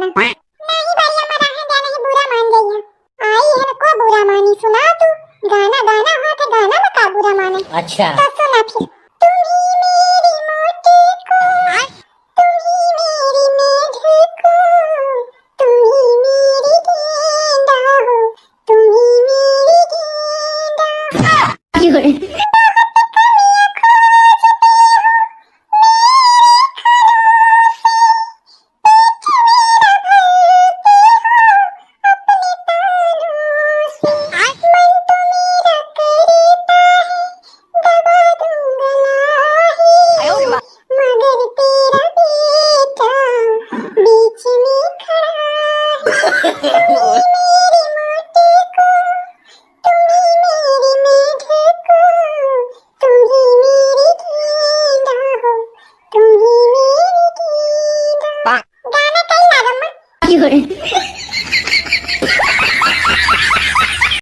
गाना। नहीं भाई हमारा है गाना ही बुरा मान जाइए। आई है को बुरा मानी सुना तू। गाना गाना हो तो गाना में का बुरा माने। अच्छा तो सुना फिर। तुम ही मेरी मोटी को, तुम ही मेरी मेढे को, तुम ही मेरी गेंदा हो, तुम ही मेरी गेंदा हो। मगर तेरा बेटा बीच में खड़ा है। मेरी मोटी को, तुम ही मेरी मेढे को, तुम ही मेरी गेंदा हो, तुम ही मेरी गेंदा। गाना कई लागम्मा।